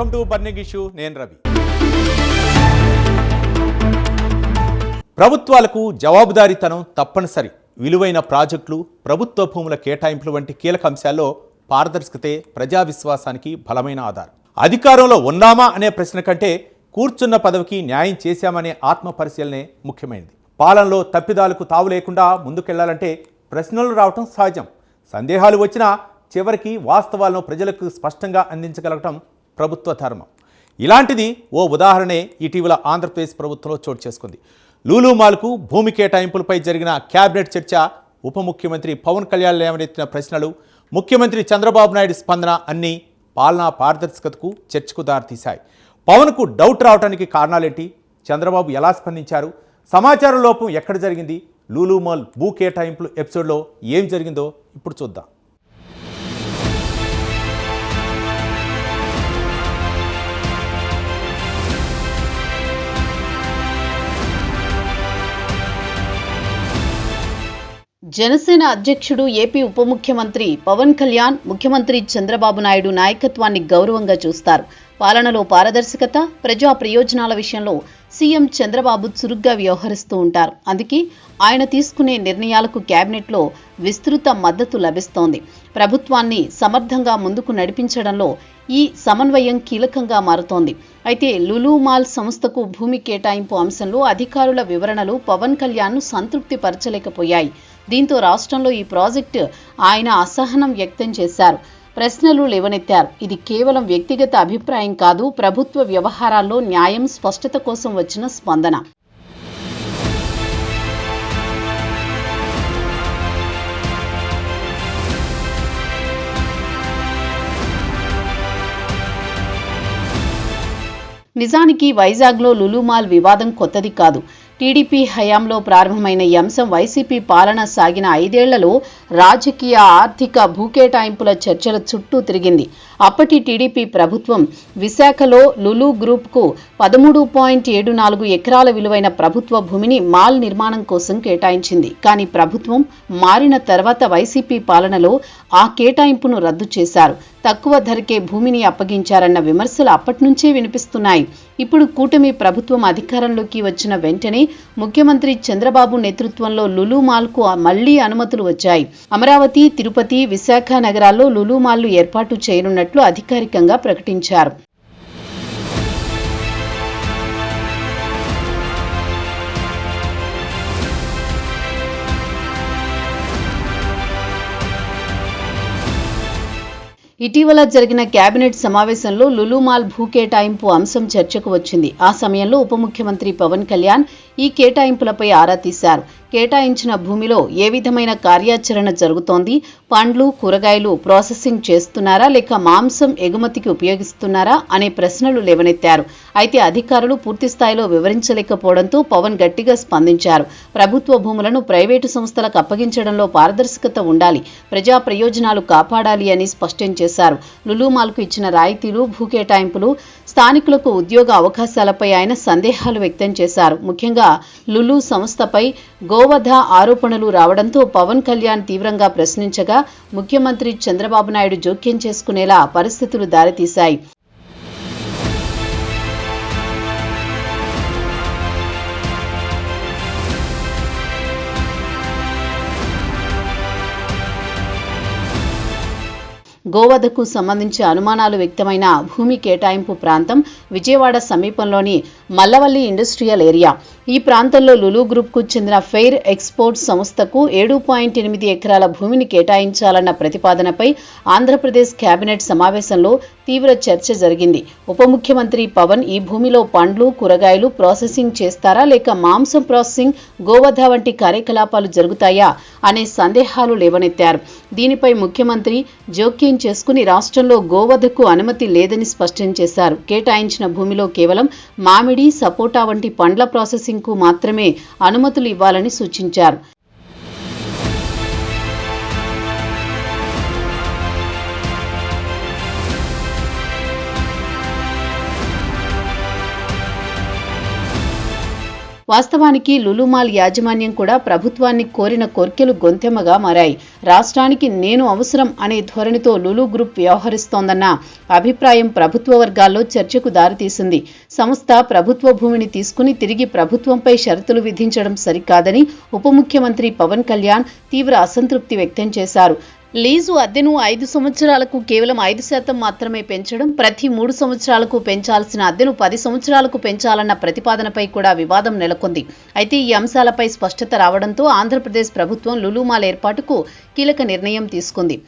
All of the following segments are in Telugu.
Welcome to burning issue. నేను రవి. ప్రభుత్వాలకు జవాబుదారీతనం తప్పనిసరి. విలువైన ప్రాజెక్టులు, ప్రభుత్వ భూముల కేటాయింపులు వంటి కీలక అంశాల్లో పారదర్శకతే ప్రజా విశ్వాసానికి బలమైన ఆధారం. అధికారంలో ఉన్నామా అనే ప్రశ్న కంటే కూర్చున్న పదవికి న్యాయం చేశామనే ఆత్మ పరిశీలనే ముఖ్యమైనది. పాలనలో తప్పిదాలకు తావు లేకుండా ముందుకెళ్లాలంటే ప్రశ్నలు రావటం సహజం. సందేహాలు వచ్చినా చివరికి వాస్తవాలను ప్రజలకు స్పష్టంగా అందించగలగటం ప్రభుత్వ ధర్మం. ఇలాంటిది ఓ ఉదాహరణే ఇటీవల ఆంధ్రప్రదేశ్ ప్రభుత్వంలో చోటు చేసుకుంది. లూలు మాల్కు భూమి కేటాయింపులపై జరిగిన కేబినెట్ చర్చ, ఉప ముఖ్యమంత్రి పవన్ కళ్యాణ్ లేవనెత్తిన ప్రశ్నలు, ముఖ్యమంత్రి చంద్రబాబు నాయుడు స్పందన అన్నీ పాలనా పారదర్శకతకు చర్చకు దారితీశాయి. పవన్కు డౌట్ రావడానికి కారణాలేంటి? చంద్రబాబు ఎలా స్పందించారు? సమాచార లోపం ఎక్కడ జరిగింది? లూలు మాల్ భూ కేటాయింపులు ఎపిసోడ్లో ఏం జరిగిందో ఇప్పుడు చూద్దాం. జనసేన అధ్యక్షుడు, ఏపీ ఉప ముఖ్యమంత్రి పవన్ కళ్యాణ్, ముఖ్యమంత్రి చంద్రబాబు నాయుడు నాయకత్వాన్ని గౌరవంగా చూస్తారు. పాలనలో పారదర్శకత, ప్రజా ప్రయోజనాల విషయంలో సీఎం చంద్రబాబు చురుగ్గా వ్యవహరిస్తూ ఉంటారు. అందుకే ఆయన తీసుకునే నిర్ణయాలకు కేబినెట్లో విస్తృత మద్దతు లభిస్తోంది. ప్రభుత్వాన్ని సమర్థంగా ముందుకు నడిపించడంలో ఈ సమన్వయం కీలకంగా మారుతోంది. అయితే లులు మాల్ సంస్థకు భూమి కేటాయింపు అంశంలో అధికారుల వివరణలు పవన్ కళ్యాణ్ను సంతృప్తి పరచలేకపోయాయి. దీంతో రాష్ట్రంలో ఈ ప్రాజెక్టు ఆయన అసహనం వ్యక్తం చేశారు, ప్రశ్నలు లేవనెత్తారు. ఇది కేవలం వ్యక్తిగత అభిప్రాయం కాదు, ప్రభుత్వ వ్యవహారాల్లో న్యాయం, స్పష్టత కోసం వచ్చిన స్పందన. నిజానికి వైజాగ్లో లులు మాల్ వివాదం కొత్తది కాదు. టీడీపీ హయాంలో ప్రారంభమైన ఈ అంశం వైసీపీ పాలన సాగిన 5 ఏళ్లలో రాజకీయ, ఆర్థిక, భూకేటాయింపుల చర్చల చుట్టూ తిరిగింది. అప్పటి టీడీపీ ప్రభుత్వం విశాఖలో లులు గ్రూప్కు 13.74 ఎకరాల విలువైన ప్రభుత్వ భూమిని మాల్ నిర్మాణం కోసం కేటాయించింది. కానీ ప్రభుత్వం మారిన తర్వాత వైసీపీ పాలనలో ఆ కేటాయింపును రద్దు చేశారు. తక్కువ ధరకే భూమిని అప్పగించారన్న విమర్శలు అప్పట్నుంచే వినిపిస్తున్నాయి. ఇప్పుడు కూటమి ప్రభుత్వం అధికారంలోకి వచ్చిన వెంటనే ముఖ్యమంత్రి చంద్రబాబు నేతృత్వంలో లులు మాల్కు మళ్లీ అనుమతులు వచ్చాయి. అమరావతి, తిరుపతి, విశాఖ నగరాల్లో లులు మాల్లు ఏర్పాటు చేయనున్నట్లు అధికారికంగా ప్రకటించారు. ఇటీవల జరిగిన కేబినెట్ సమావేశంలో లులు మాల్ భూ కేటాయింపు అంశం చర్చకు వచ్చింది. ఆ సమయంలో ఉప ముఖ్యమంత్రి పవన్ కళ్యాణ్ ఈ కేటాయింపులపై ఆరా తీశారు. కేటాయించిన భూమిలో ఏ విధమైన కార్యాచరణ జరుగుతోంది? పండ్లు, కూరగాయలు ప్రాసెసింగ్ చేస్తున్నారా, లేక మాంసం ఎగుమతికి ఉపయోగిస్తున్నారా అనే ప్రశ్నలు లేవనెత్తారు. అయితే అధికారులు పూర్తి స్థాయిలో వివరించలేకపోవడంతో పవన్ గట్టిగా స్పందించారు. ప్రభుత్వ భూములను ప్రైవేటు సంస్థలకు అప్పగించడంలో పారదర్శకత ఉండాలి, ప్రజా ప్రయోజనాలు కాపాడాలి అని స్పష్టం చేశారు. లులు మాల్కు ఇచ్చిన రాయితీలు, భూ కేటాయింపులు, స్థానికులకు ఉద్యోగ అవకాశాలపై ఆయన సందేహాలు వ్యక్తం చేశారు. ముఖ్యంగా లులు సంస్థపై గోవధ ఆరోపణలు రావడంతో పవన్ కళ్యాణ్ తీవ్రంగా ప్రశ్నించగా ముఖ్యమంత్రి చంద్రబాబు నాయుడు జోక్యం చేసుకునేలా పరిస్థితులు దారితీశాయి. గోవధకు సంబంధించి అనుమానాలు వ్యక్తమైన భూమి కేటాయింపు ప్రాంతం విజయవాడ సమీపంలోని మల్లవల్లి ఇండస్ట్రియల్ ఏరియా. ఈ ప్రాంతంలో లులు గ్రూప్కు చెందిన ఫెయిర్ ఎక్స్పోర్ట్ సంస్థకు 7.8 ఎకరాల భూమిని కేటాయించాలన్న ప్రతిపాదనపై ఆంధ్రప్రదేశ్ కేబినెట్ సమావేశంలో తీవ్ర చర్చ జరిగింది. ఉప ముఖ్యమంత్రి పవన్ ఈ భూమిలో పండ్లు, కూరగాయలు ప్రాసెసింగ్ చేస్తారా, లేక మాంసం ప్రాసెసింగ్, గోవధ వంటి కార్యకలాపాలు జరుగుతాయా అనే సందేహాలు లేవనెత్తారు. దీనిపై ముఖ్యమంత్రి జోక్యం చేసుకుని రాష్ట్రంలో గోవధకు అనుమతి లేదని స్పష్టం చేశారు. కేటాయించిన భూమిలో కేవలం మామిడి, సపోటా వంటి పండ్ల ప్రాసెసింగ్ కు మాత్రమే అనుమతులు ఇవ్వాలని సూచించారు. వాస్తవానికి లులు మాల్ యాజమాన్యం కూడా ప్రభుత్వాన్ని కోరిన కోర్కెలు గొంతెమ్మగా మారాయి. రాష్ట్రానికి నేను అవసరం అనే ధోరణితో లులు గ్రూప్ వ్యవహరిస్తోందన్న అభిప్రాయం ప్రభుత్వ వర్గాల్లో చర్చకు దారితీసింది. సంస్థ ప్రభుత్వ భూమిని తీసుకుని తిరిగి ప్రభుత్వంపై షరతులు విధించడం సరికాదని ఉప ముఖ్యమంత్రి పవన్ కళ్యాణ్ తీవ్ర అసంతృప్తి వ్యక్తం చేశారు. లీజు అద్దెను 5 సంవత్సరాలకు కేవలం 5% మాత్రమే పెంచడం, ప్రతి 3 సంవత్సరాలకు పెంచాల్సిన అద్దెను 10 సంవత్సరాలకు పెంచాలన్న ప్రతిపాదనపై కూడా వివాదం నెలకొంది. అయితే ఈ అంశాలపై స్పష్టత రావడంతో ఆంధ్రప్రదేశ్ ప్రభుత్వం లులు మాల్ ఏర్పాటుకు కీలక నిర్ణయం తీసుకుంది.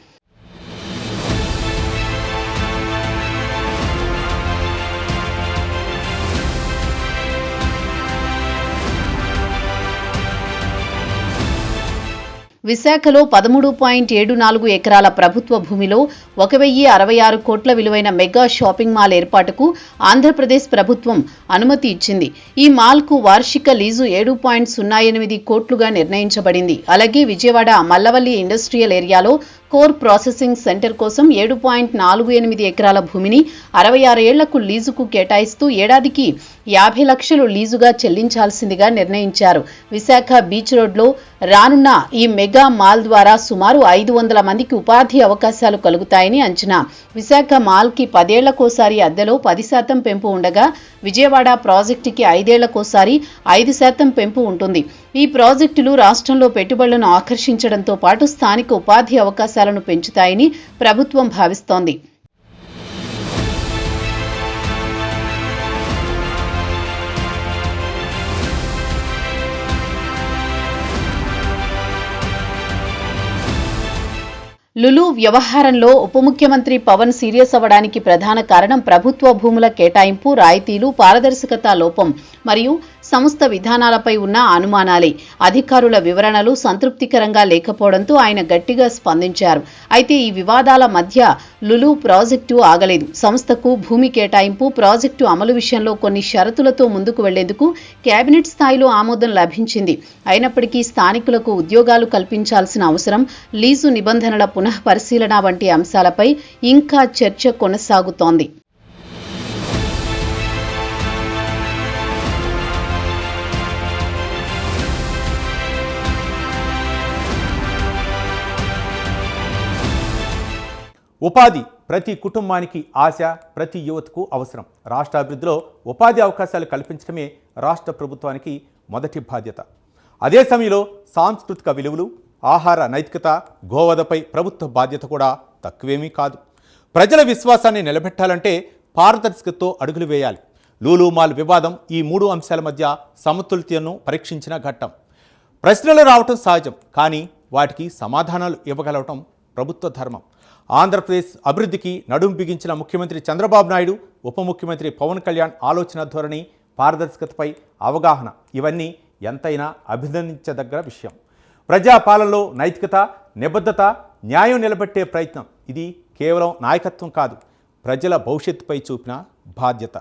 విశాఖలో 13.74 ఎకరాల ప్రభుత్వ భూమిలో 1066 కోట్ల విలువైన మెగా షాపింగ్ మాల్ ఏర్పాటుకు ఆంధ్రప్రదేశ్ ప్రభుత్వం అనుమతి ఇచ్చింది. ఈ మాల్కు వార్షిక లీజు 7.08 కోట్లుగా నిర్ణయించబడింది. అలాగే విజయవాడ మల్లవల్లి ఇండస్ట్రియల్ ఏరియాలో కోర్ ప్రాసెసింగ్ సెంటర్ కోసం 7.48 ఎకరాల భూమిని 66 ఏళ్లకు లీజుకు కేటాయిస్తూ ఏడాదికి 50 లక్షలు లీజుగా చెల్లించాల్సిందిగా నిర్ణయించారు. విశాఖ బీచ్ రోడ్లో రానున్న ఈ మెగా మాల్ ద్వారా సుమారు 500 మందికి ఉపాధి అవకాశాలు కలుగుతాయని అంచనా. విశాఖ మాల్కి 10 ఏళ్లకోసారి అద్దెలో 10% పెంపు ఉండగా విజయవాడ ప్రాజెక్టుకి 5 ఏళ్లకోసారి 5% పెంపు ఉంటుంది. ఈ ప్రాజెక్టులు రాష్ట్రంలో పెట్టుబడులను ఆకర్షించడంతో పాటు స్థానిక ఉపాధి అవకాశాలను పెంచుతాయని ప్రభుత్వం భావిస్తోంది. లులు వ్యవహారంలో ఉప ముఖ్యమంత్రి పవన్ సీరియస్ అవ్వడానికి ప్రధాన కారణం ప్రభుత్వ భూముల కేటాయింపు, రాయితీలు, పారదర్శకత లోపం మరియు సంస్థ విధానాలపై ఉన్న అనుమానాలే. అధికారుల వివరణలు సంతృప్తికరంగా లేకపోవడంతో ఆయన గట్టిగా స్పందించారు. అయితే ఈ వివాదాల మధ్య లులు ప్రాజెక్టు ఆగలేదు. సంస్థకు భూమి కేటాయింపు, ప్రాజెక్టు అమలు విషయంలో కొన్ని షరతులతో ముందుకు వెళ్లేందుకు కేబినెట్ స్థాయిలో ఆమోదం లభించింది. అయినప్పటికీ స్థానికులకు ఉద్యోగాలు కల్పించాల్సిన అవసరం, లీజు నిబంధనల పునః పరిశీలన వంటి అంశాలపై ఇంకా చర్చ కొనసాగుతోంది. ఉపాధి ప్రతి కుటుంబానికి ఆశ, ప్రతి యువతకు అవసరం. రాష్ట్ర అభివృద్ధిలో ఉపాధి అవకాశాలు కల్పించడమే రాష్ట్ర ప్రభుత్వానికి మొదటి బాధ్యత. అదే సమయంలో సాంస్కృతిక విలువలు, ఆహార నైతికత, గోవధపై ప్రభుత్వ బాధ్యత కూడా తక్కువేమీ కాదు. ప్రజల విశ్వాసాన్ని నిలబెట్టాలంటే పారదర్శకతతో అడుగులు వేయాలి. లులు మాల్ వివాదం ఈ 3 అంశాల మధ్య సమతుల్యతను పరీక్షించిన ఘట్టం. ప్రశ్నలు రావటం సహజం, కానీ వాటికి సమాధానాలు ఇవ్వగలవటం ప్రభుత్వ ధర్మం. ఆంధ్రప్రదేశ్ అభివృద్ధికి నడుం బిగించిన ముఖ్యమంత్రి చంద్రబాబు నాయుడు, ఉప ముఖ్యమంత్రి పవన్ కళ్యాణ్ ఆలోచన ధోరణి, పారదర్శకతపై అవగాహన ఇవన్నీ ఎంతైనా అభినందించదగ్గ విషయం. ప్రజాపాలనలో నైతికత, నిబద్ధత, న్యాయం నిలబెట్టే ప్రయత్నం. ఇది కేవలం నాయకత్వం కాదు, ప్రజల భవిష్యత్తుపై చూపిన బాధ్యత.